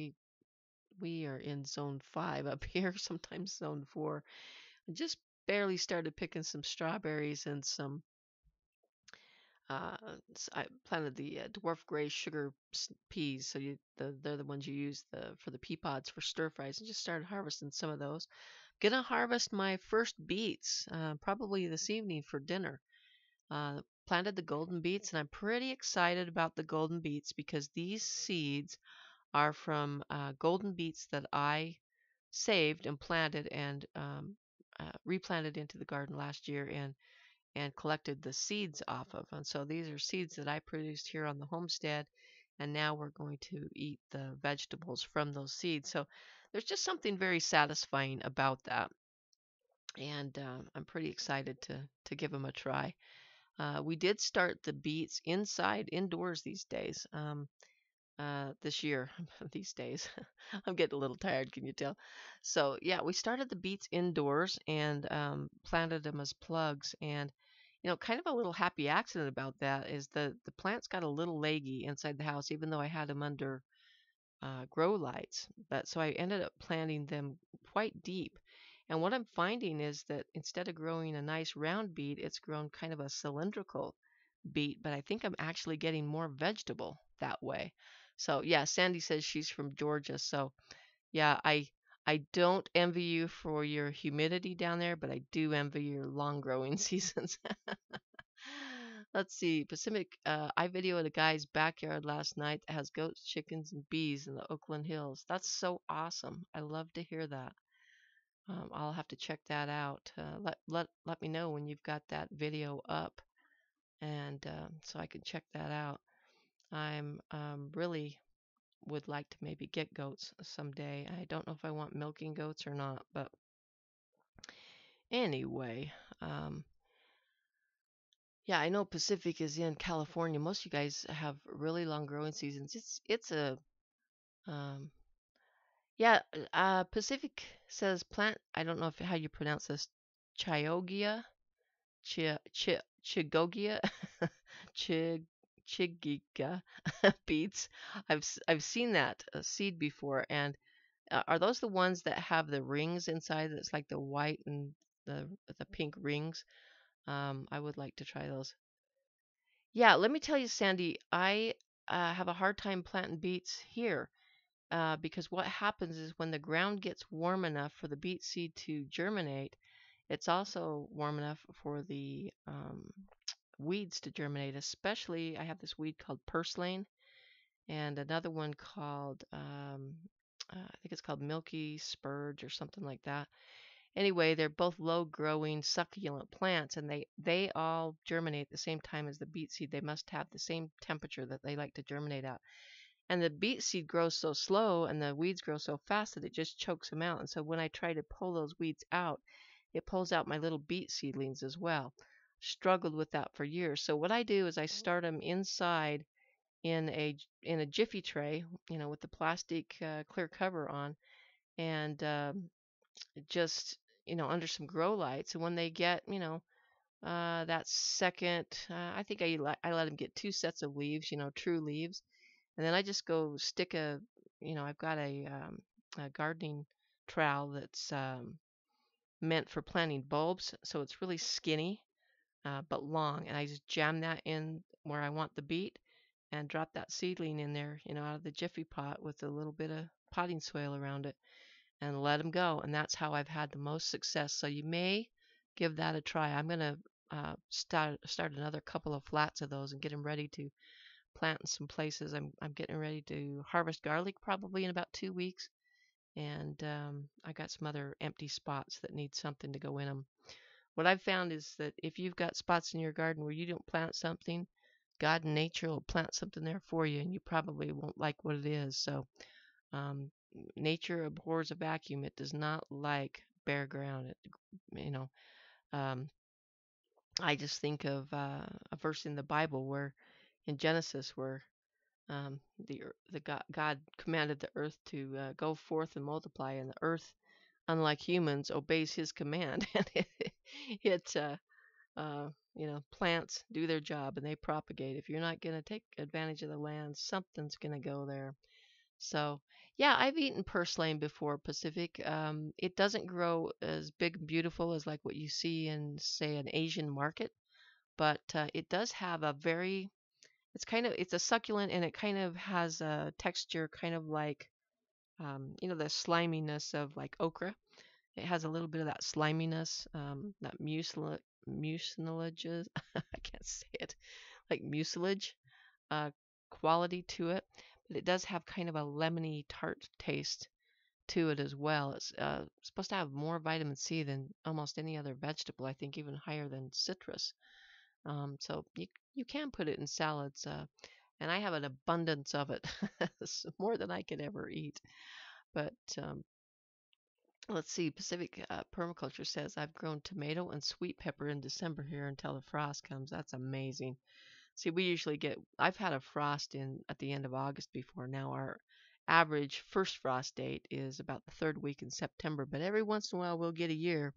We are in zone 5 up here, sometimes zone 4. I just barely started picking some strawberries and some uh, I planted the dwarf gray sugar peas, so they're the ones you use for the pea pods for stir fries, and just started harvesting some of those. Gonna harvest my first beets probably this evening for dinner. Planted the golden beets, and I'm pretty excited about the golden beets because these seeds are from golden beets that I saved and planted and replanted into the garden last year and collected the seeds off of. And so these are seeds that I produced here on the homestead, and now we're going to eat the vegetables from those seeds. So there's just something very satisfying about that, and I'm pretty excited to give them a try. We did start the beets indoors these days. This year, these days. I'm getting a little tired, can you tell? So yeah, we started the beets indoors and planted them as plugs. And kind of a little happy accident about that is the plants got a little leggy inside the house, even though I had them under grow lights. But so I ended up planting them quite deep. And what I'm finding is that instead of growing a nice round beet, it's grown kind of a cylindrical beet, but I think I'm actually getting more vegetable that way. So yeah, Sandy says she's from Georgia. So yeah, I don't envy you for your humidity down there, but I do envy your long growing seasons. Let's see, Pacific. I videoed a guy's backyard last night that has goats, chickens, and bees in the Oakland Hills. That's so awesome. I love to hear that. I'll have to check that out. Let me know when you've got that video up, and so I can check that out. I'm really would like to maybe get goats someday. I don't know if I want milking goats or not, but anyway, um, yeah, I know Pacific is in California. Most of you guys have really long growing seasons. It's a um, yeah. Pacific says plant. I don't know if how you pronounce this. Chiogia, chigogia, chig chigiga beets. I've seen that seed before, and are those the ones that have the rings inside? That's like the white and the pink rings. I would like to try those. Yeah, let me tell you, Sandy, I have a hard time planting beets here because what happens is when the ground gets warm enough for the beet seed to germinate, it's also warm enough for the weeds to germinate. Especially, I have this weed called purslane and another one called, I think it's called milky spurge or something like that. Anyway, they're both low-growing succulent plants, and they all germinate at the same time as the beet seed. They must have the same temperature that they like to germinate at. And the beet seed grows so slow, and the weeds grow so fast that it just chokes them out. And so when I try to pull those weeds out, it pulls out my little beet seedlings as well. Struggled with that for years. So what I do is I start them inside in a jiffy tray, with the plastic clear cover on, and just under some grow lights. And when they get that second, I think I let them get two sets of leaves, true leaves, and then I just go stick I've got a gardening trowel that's meant for planting bulbs, so it's really skinny but long, and I just jam that in where I want the beet and drop that seedling in there, out of the jiffy pot with a little bit of potting soil around it and let them go. And that's how I've had the most success. So you may give that a try. I'm going to start another couple of flats of those and get them ready to plant in some places. I'm getting ready to harvest garlic probably in about 2 weeks. And I got some other empty spots that need something to go in them. What I've found is that if you've got spots in your garden where you don't plant something, God and nature will plant something there for you, and you probably won't like what it is. So, um, nature abhors a vacuum. It does not like bare ground. You know, um, I just think of a verse in the Bible where, in Genesis, where God commanded the earth to go forth and multiply, and the earth, unlike humans, obeys His command, and it plants do their job and they propagate. If you're not going to take advantage of the land, something's going to go there. So, yeah, I've eaten purslane before, Pacific. It doesn't grow as big and beautiful as like what you see in, say, an Asian market, but it does have a very, it's a succulent and it kind of has a texture kind of like, the sliminess of like okra. It has a little bit of that sliminess, that mucilage, I can't say it, like mucilage uh, quality to it. But it does have kind of a lemony tart taste to it as well. It's supposed to have more vitamin C than almost any other vegetable, I think even higher than citrus. So you can put it in salads, and I have an abundance of it, it's more than I could ever eat. But let's see, Pacific Permaculture says, I've grown tomato and sweet pepper in December here until the frost comes. That's amazing. See, I've had a frost at the end of August before. Now our average first frost date is about the third week in September, but every once in a while we'll get a year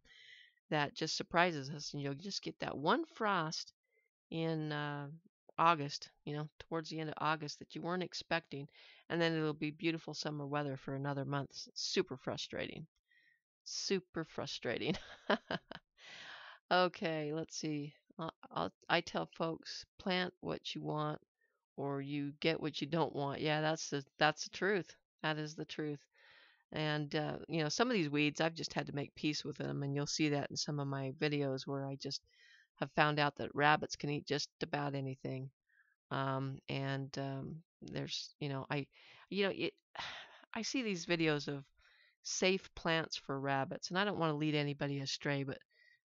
that just surprises us, and you'll just get that one frost in August, towards the end of August that you weren't expecting, and then it'll be beautiful summer weather for another month. It's super frustrating. Super frustrating. Okay, let's see. I tell folks, plant what you want or you get what you don't want. Yeah, that's the truth. That is the truth. And some of these weeds, I've just had to make peace with them, and you'll see that in some of my videos where I just have found out that rabbits can eat just about anything. And there's, it, I see these videos of safe plants for rabbits, and I don't want to lead anybody astray, but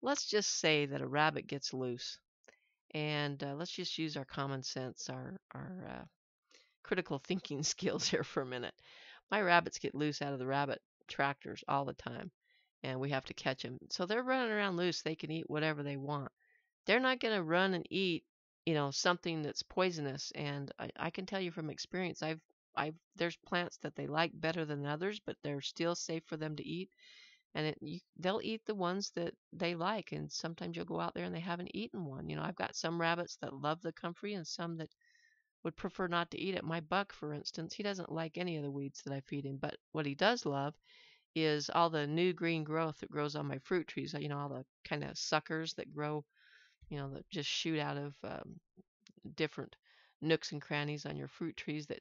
let's just say that a rabbit gets loose, and let's just use our common sense, our critical thinking skills here for a minute. My rabbits get loose out of the rabbit tractors all the time, and we have to catch them. So they're running around loose. They can eat whatever they want. They're not going to run and eat, something that's poisonous. And I can tell you from experience, there's plants that they like better than others, but they're still safe for them to eat. And they'll eat the ones that they like. And sometimes you'll go out there and they haven't eaten one. I've got some rabbits that love the comfrey and some that would prefer not to eat it. My buck, for instance, he doesn't like any of the weeds that I feed him, but what he does love is all the new green growth that grows on my fruit trees. All the kind of suckers that grow, that just shoot out of different nooks and crannies on your fruit trees. That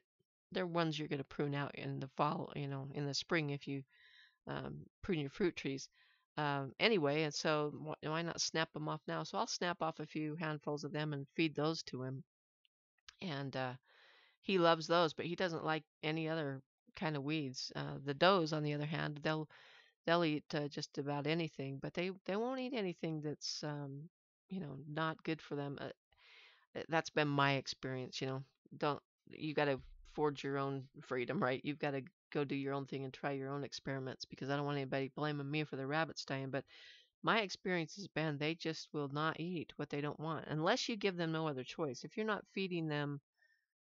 they're ones you're going to prune out in the fall, in the spring if you prune your fruit trees. Anyway, and so why not snap them off now? So I'll snap off a few handfuls of them and feed those to him. And he loves those, but he doesn't like any other kind of weeds. The does, on the other hand, they'll eat just about anything, but they won't eat anything that's not good for them. That's been my experience. Don't You got to forge your own freedom, right? You've got to go do your own thing and try your own experiments, because I don't want anybody blaming me for the rabbits dying. But my experience has been they just will not eat what they don't want unless you give them no other choice. If you're not feeding them,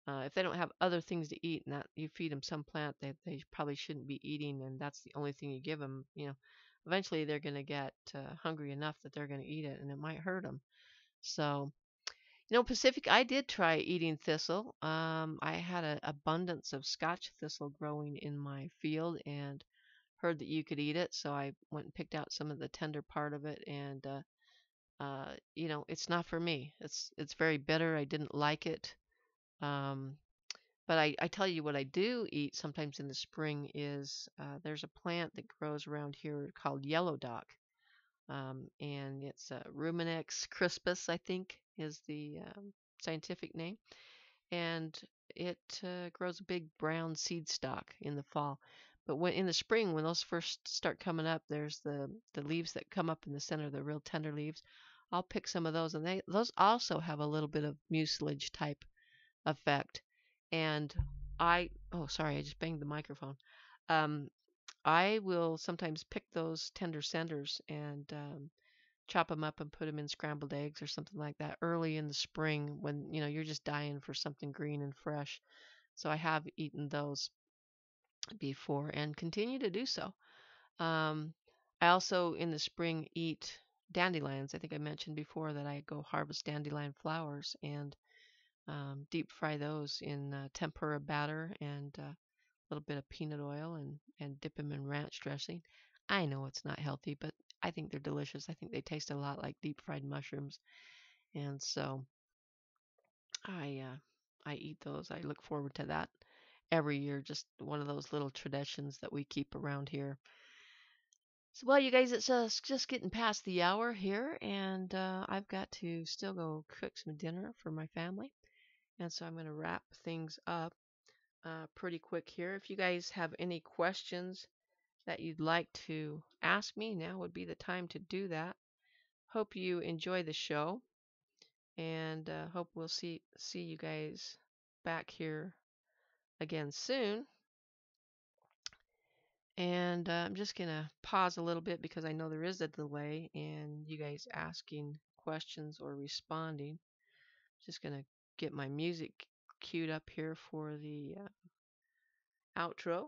if they don't have other things to eat, and that you feed them some plant that they probably shouldn't be eating, and that's the only thing you give them, eventually they're going to get hungry enough that they're going to eat it, and it might hurt them. So, Pacific, I did try eating thistle. I had an abundance of Scotch thistle growing in my field, and heard that you could eat it, so I went and picked out some of the tender part of it, and it's not for me. It's very bitter. I didn't like it. Um, But I tell you what I do eat sometimes in the spring is there's a plant that grows around here called yellow dock. And it's Ruminex crispus, I think, is the scientific name. And it grows a big brown seed stalk in the fall. But when in the spring, when those first start coming up, there's the leaves that come up in the center, the real tender leaves. I'll pick some of those, and those also have a little bit of mucilage type effect. And oh, sorry, I just banged the microphone. Um, I will sometimes pick those tender centers and chop them up and put them in scrambled eggs or something like that early in the spring when you're just dying for something green and fresh. So I have eaten those before and continue to do so. Um, I also in the spring eat dandelions. I think I mentioned before that I go harvest dandelion flowers and deep fry those in tempura batter and a little bit of peanut oil and dip them in ranch dressing. I know it's not healthy, but I think they're delicious. I think they taste a lot like deep fried mushrooms, and so I eat those. I look forward to that every year. Just one of those little traditions that we keep around here. So, well, you guys, it's just getting past the hour here, and I've got to still go cook some dinner for my family. And so I'm going to wrap things up pretty quick here. If you guys have any questions that you'd like to ask me, now would be the time to do that. Hope you enjoy the show, and hope we'll see you guys back here again soon. And I'm just going to pause a little bit because I know there is a delay in you guys asking questions or responding. Just going to get my music queued up here for the outro.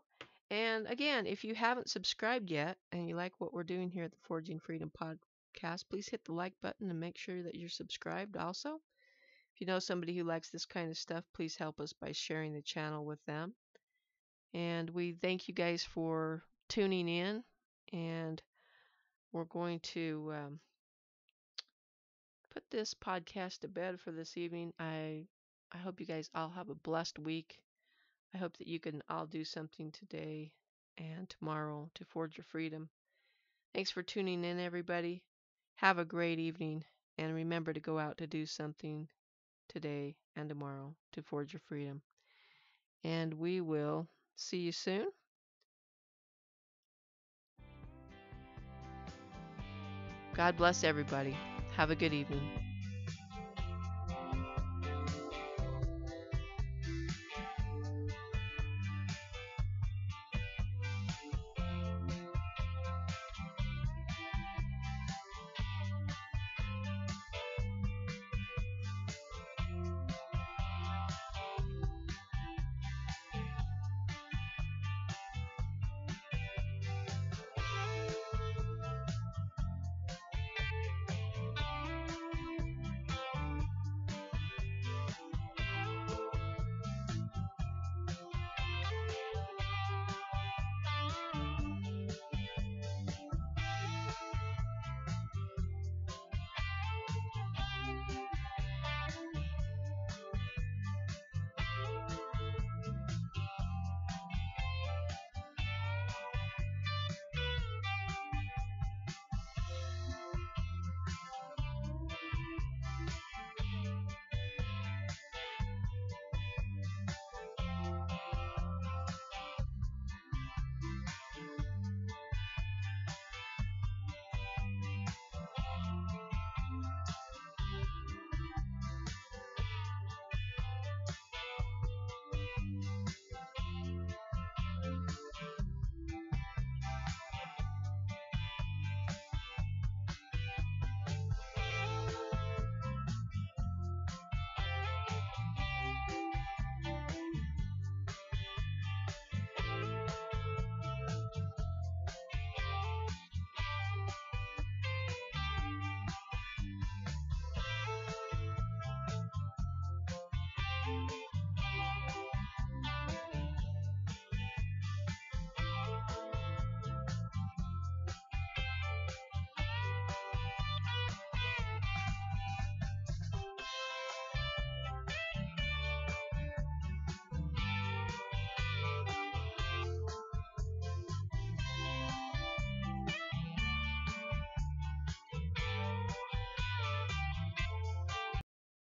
And again, if you haven't subscribed yet and you like what we're doing here at the Forging Freedom podcast, please hit the like button and make sure that you're subscribed also. If you know somebody who likes this kind of stuff, please help us by sharing the channel with them. And we thank you guys for tuning in, and we're going to put this podcast to bed for this evening. I hope you guys all have a blessed week. I hope that you can all do something today and tomorrow to forge your freedom. Thanks for tuning in, everybody. Have a great evening, and remember to go out to do something today and tomorrow to forge your freedom. And we will see you soon. God bless everybody. Have a good evening.